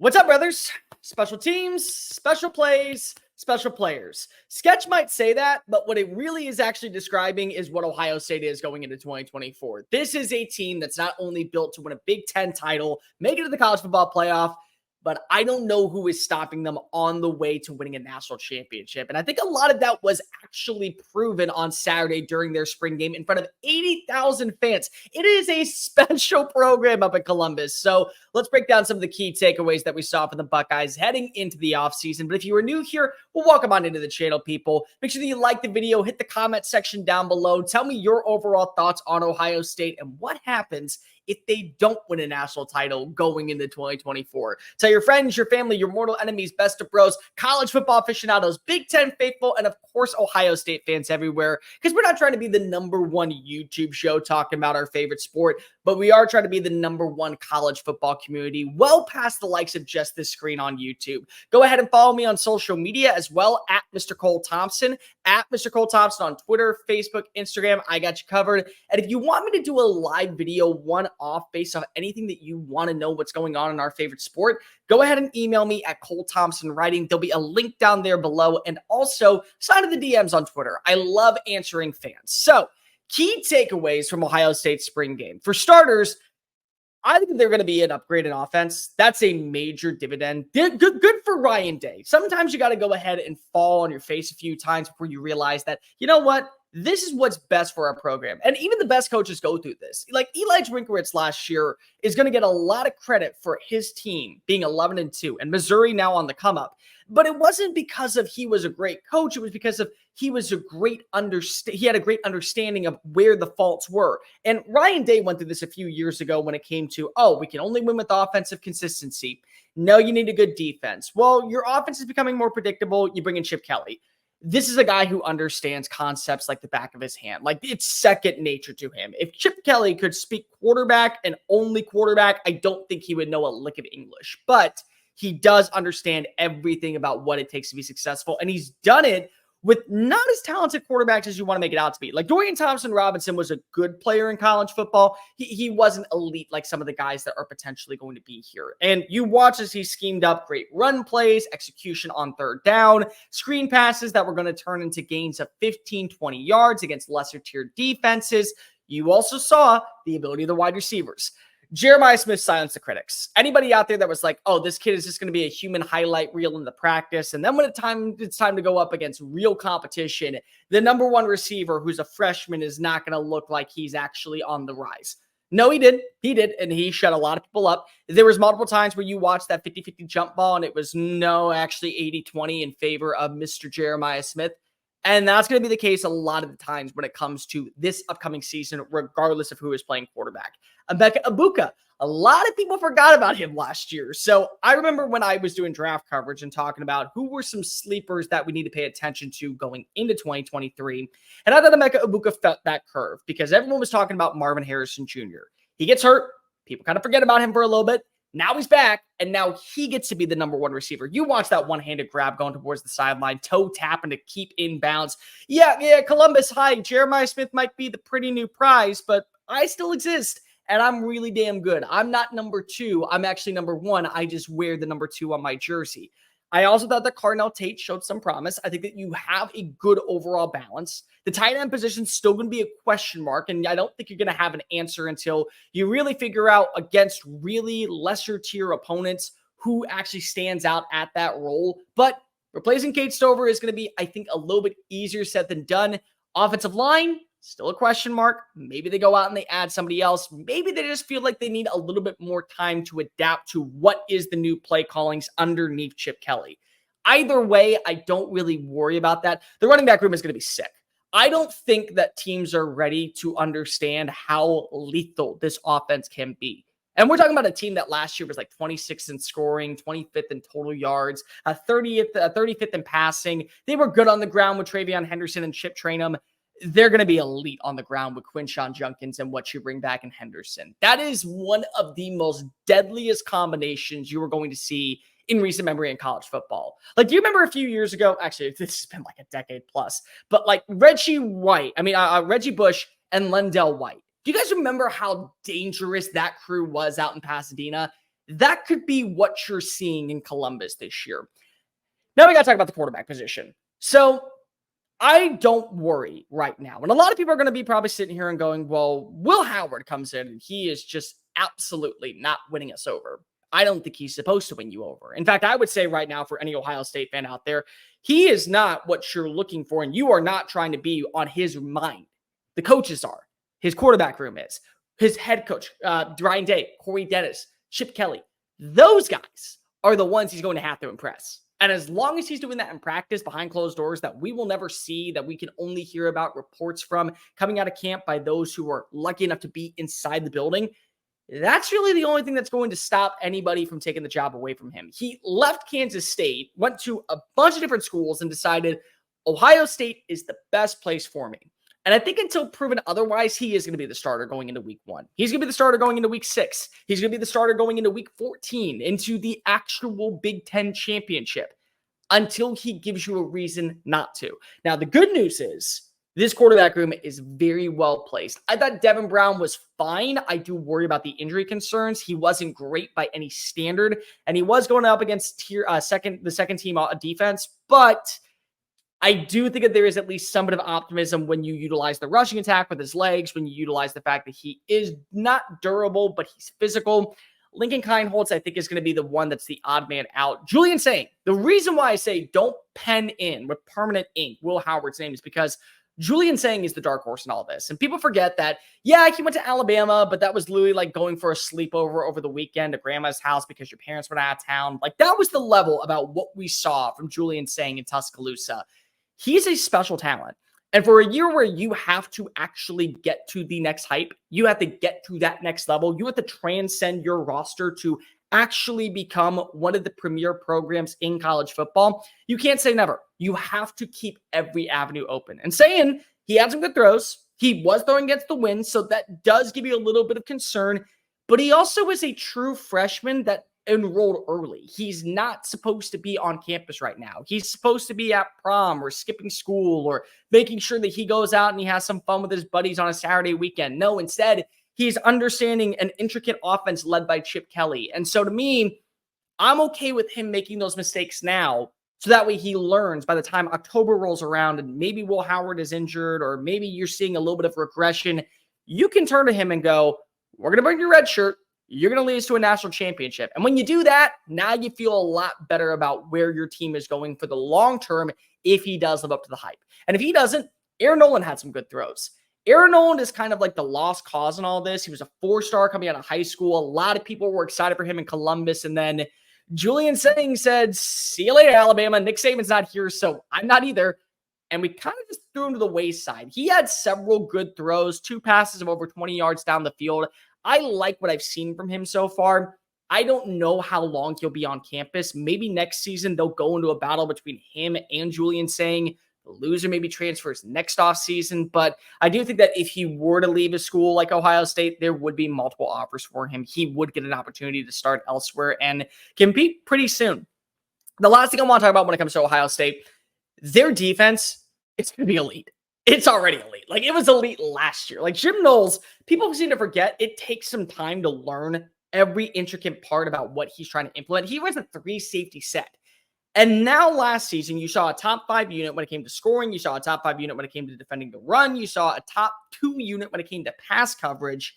What's up, brothers? Special teams, special plays, special players. Sketch might say that, but what it really is actually describing is what Ohio State is going into 2024. This is a team that's not only built to win a Big Ten title, make it to the college football playoff, but I don't know who is stopping them on the way to winning a national championship. And I think a lot of that was actually proven on Saturday during their spring game in front of 80,000 fans. It is a special program up in Columbus. So let's break down some of the key takeaways that we saw from the Buckeyes heading into the offseason. But if you are new here, well, welcome on into the channel, people. Make sure that you like the video, hit the comment section down below. Tell me your overall thoughts on Ohio State and what happens if they don't win a national title going into 2024. Tell your friends, your family, your mortal enemies, best of bros, college football aficionados, Big Ten faithful, and of course, Ohio State fans everywhere. Because we're not trying to be the #1 YouTube show talking about our favorite sport, but we are trying to be the #1 college football community, well past the likes of just this screen on YouTube. Go ahead and follow me on social media as well, at Mr. Cole Thompson, at Mr. Cole Thompson on Twitter, Facebook, Instagram. I got you covered. And if you want me to do a live video one-off based on anything that you want to know what's going on in our favorite sport, go ahead and email me at Cole Thompson Writing. There'll be a link down there below. And also, sign in the DMs on Twitter. I love answering fans. So, key takeaways from Ohio State's spring game. For starters, I think they're going to be an upgrade in offense. That's a major dividend. Good for Ryan Day. Sometimes you got to go ahead and fall on your face a few times before you realize that, you know what? This is what's best for our program. And even the best coaches go through this. Like Eli Drinkwitz last year is going to get a lot of credit for his team being 11-2 and Missouri now on the come up. But it wasn't because of he was a great coach. It was because of he was he had a great understanding of where the faults were. And Ryan Day went through this a few years ago when it came to, we can only win with offensive consistency. No, you need a good defense. Well, your offense is becoming more predictable. You bring in Chip Kelly. This is a guy who understands concepts like the back of his hand. Like, it's second nature to him. If Chip Kelly could speak quarterback and only quarterback, I don't think he would know a lick of English. But he does understand everything about what it takes to be successful. And he's done it with not as talented quarterbacks as you want to make it out to be. Like Dorian Thompson-Robinson was a good player in college football. He wasn't elite like some of the guys that are potentially going to be here. And you watch as he schemed up great run plays, execution on third down, screen passes that were going to turn into gains of 15, 20 yards against lesser tier defenses. You also saw the ability of the wide receivers. Jeremiah Smith silenced the critics. Anybody out there that was like, this kid is just going to be a human highlight reel in the practice. And then when it's time to go up against real competition, the #1 receiver who's a freshman is not going to look like he's actually on the rise. No, he did. He did. And he shut a lot of people up. There was multiple times where you watched that 50-50 jump ball and it was actually 80-20 in favor of Mr. Jeremiah Smith. And that's going to be the case a lot of the times when it comes to this upcoming season, regardless of who is playing quarterback. Emeka Egbuka, a lot of people forgot about him last year. So I remember when I was doing draft coverage and talking about who were some sleepers that we need to pay attention to going into 2023. And I thought Emeka Egbuka felt that curve because everyone was talking about Marvin Harrison Jr. He gets hurt. People kind of forget about him for a little bit. Now he's back, and now he gets to be the #1 receiver. You watch that one-handed grab going towards the sideline, toe tapping to keep in bounds. Yeah, Columbus, hi, Jeremiah Smith might be the pretty new prize, but I still exist, and I'm really damn good. I'm not #2. I'm actually #1. I just wear the #2 on my jersey. I also thought that Carnell Tate showed some promise. I think that you have a good overall balance. The tight end position is still going to be a question mark, and I don't think you're going to have an answer until you really figure out against really lesser tier opponents who actually stands out at that role. But replacing Kate Stover is going to be, I think, a little bit easier said than done. Offensive line, still a question mark. Maybe they go out and they add somebody else. Maybe they just feel like they need a little bit more time to adapt to what is the new play callings underneath Chip Kelly. Either way, I don't really worry about that. The running back room is going to be sick. I don't think that teams are ready to understand how lethal this offense can be. And we're talking about a team that last year was like 26th in scoring, 25th in total yards, 35th in passing. They were good on the ground with Travion Henderson and Chip Trainum. They're going to be elite on the ground with Quinshon Judkins and what you bring back in Henderson. That is one of the most deadliest combinations you are going to see in recent memory in college football. Like, do you remember a few years ago? Actually, this has been like a decade plus, but like Reggie Bush and Lendell White. Do you guys remember how dangerous that crew was out in Pasadena? That could be what you're seeing in Columbus this year. Now we got to talk about the quarterback position. So I don't worry right now. And a lot of people are going to be probably sitting here and going, well, Will Howard comes in and he is just absolutely not winning us over. I don't think he's supposed to win you over. In fact, I would say right now for any Ohio State fan out there, he is not what you're looking for, and you are not trying to be on his mind. The coaches are. His quarterback room is. His head coach, Ryan Day, Corey Dennis, Chip Kelly. Those guys are the ones he's going to have to impress. And as long as he's doing that in practice behind closed doors that we will never see, that we can only hear about reports from coming out of camp by those who are lucky enough to be inside the building, that's really the only thing that's going to stop anybody from taking the job away from him. He left Kansas State, went to a bunch of different schools, and decided Ohio State is the best place for me. And I think until proven otherwise, he is going to be the starter going into week 1. He's going to be the starter going into week 6. He's going to be the starter going into week 14, into the actual Big Ten championship, until he gives you a reason not to. Now, the good news is this quarterback room is very well placed. I thought Devin Brown was fine. I do worry about the injury concerns. He wasn't great by any standard, and he was going up against the second team defense, but I do think that there is at least some bit of optimism when you utilize the rushing attack with his legs, when you utilize the fact that he is not durable, but he's physical. Lincoln Kienholz, I think, is going to be the one that's the odd man out. Julian saying, the reason why I say don't pen in with permanent ink Will Howard's name is because Julian saying is the dark horse in all this. And people forget that, yeah, he went to Alabama, but that was literally like going for a sleepover over the weekend to grandma's house because your parents went out of town. Like, that was the level about what we saw from Julian saying in Tuscaloosa. He's a special talent. And for a year where you have to actually get to the next hype, you have to get to that next level, you have to transcend your roster to actually become one of the premier programs in college football. You can't say never. You have to keep every avenue open. And saying he had some good throws, he was throwing against the wind, so that does give you a little bit of concern. But he also is a true freshman that enrolled early. He's not supposed to be on campus right now. He's supposed to be at prom or skipping school or making sure that he goes out and he has some fun with his buddies on a Saturday weekend. No, instead, he's understanding an intricate offense led by Chip Kelly. And so to me, I'm okay with him making those mistakes now, so that way he learns by the time October rolls around and maybe Will Howard is injured or maybe you're seeing a little bit of regression. You can turn to him and go, we're going to bring your red shirt. You're going to lead us to a national championship. And when you do that, now you feel a lot better about where your team is going for the long term if he does live up to the hype. And if he doesn't, Aaron Nolan had some good throws. Aaron Nolan is kind of like the lost cause in all this. He was a 4-star coming out of high school. A lot of people were excited for him in Columbus. And then Julian Saying said, see you later, Alabama. Nick Saban's not here, so I'm not either. And we kind of just threw him to the wayside. He had several good throws, 2 passes of over 20 yards down the field. I like what I've seen from him so far. I don't know how long he'll be on campus. Maybe next season they'll go into a battle between him and Julian Saying. The loser maybe transfers next offseason. But I do think that if he were to leave a school like Ohio State, there would be multiple offers for him. He would get an opportunity to start elsewhere and compete pretty soon. The last thing I want to talk about when it comes to Ohio State, their defense, it's going to be elite. It's already elite. Like, it was elite last year. Like, Jim Knowles, people seem to forget it takes some time to learn every intricate part about what he's trying to implement. He runs a 3-safety set. And now last season, you saw a top 5 unit when it came to scoring. You saw a top 5 unit when it came to defending the run. You saw a top 2 unit when it came to pass coverage.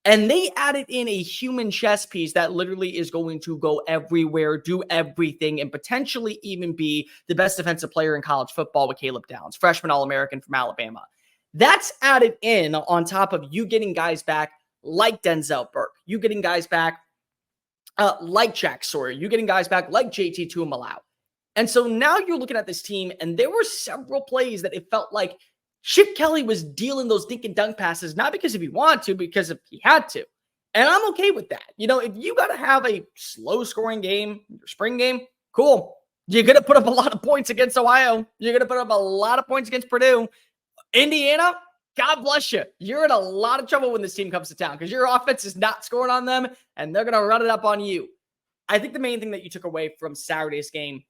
And they added in a human chess piece that literally is going to go everywhere, do everything, and potentially even be the best defensive player in college football with Caleb Downs, freshman All-American from Alabama. That's added in on top of you getting guys back like Denzel Burke, you getting guys back like Jack Sawyer, you getting guys back like JT Tuimalau. And so now you're looking at this team, and there were several plays that it felt like Chip Kelly was dealing those dink and dunk passes, not because if he wanted to, because if he had to. And I'm okay with that. You know, if you got to have a slow scoring game, your spring game, cool. You're going to put up a lot of points against Ohio. You're going to put up a lot of points against Purdue. Indiana, God bless you. You're in a lot of trouble when this team comes to town because your offense is not scoring on them, and they're going to run it up on you. I think the main thing that you took away from Saturday's game,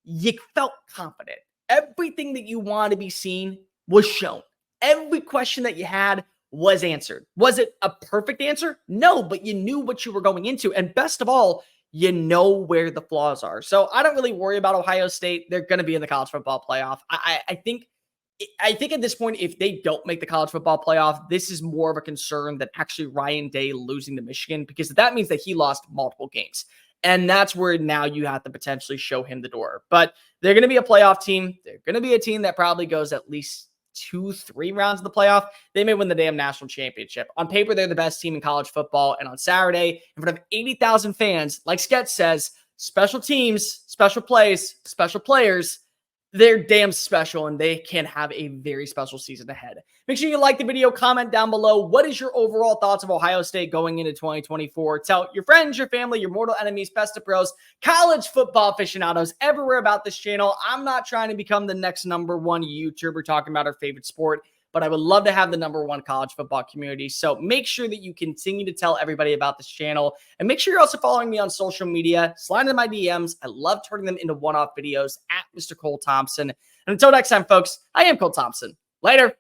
you felt confident. Everything that you wanted to be seen was shown. Every question that you had was answered. Was it a perfect answer? No, but you knew what you were going into. And best of all, you know where the flaws are. So I don't really worry about Ohio State. They're going to be in the college football playoff. I think at this point, if they don't make the college football playoff, this is more of a concern than actually Ryan Day losing to Michigan, because that means that he lost multiple games. And that's where now you have to potentially show him the door. But they're going to be a playoff team. They're going to be a team that probably goes at least 2-3 rounds of the playoff. They may win the damn national championship. On paper, they're the best team in college football. And on Saturday, in front of 80,000 fans, like Sketch says, special teams, special plays, special players, they're damn special, and they can have a very special season ahead. Make sure you like the video, comment down below. What is your overall thoughts of Ohio State going into 2024? Tell your friends, your family, your mortal enemies, best of pros, college football aficionados everywhere about this channel. I'm not trying to become the next #1 YouTuber talking about our favorite sport, but I would love to have the #1 college football community. So make sure that you continue to tell everybody about this channel, and make sure you're also following me on social media. Slide into my DMs. I love turning them into one-off videos at Mr. Cole Thompson. And until next time, folks, I am Cole Thompson. Later.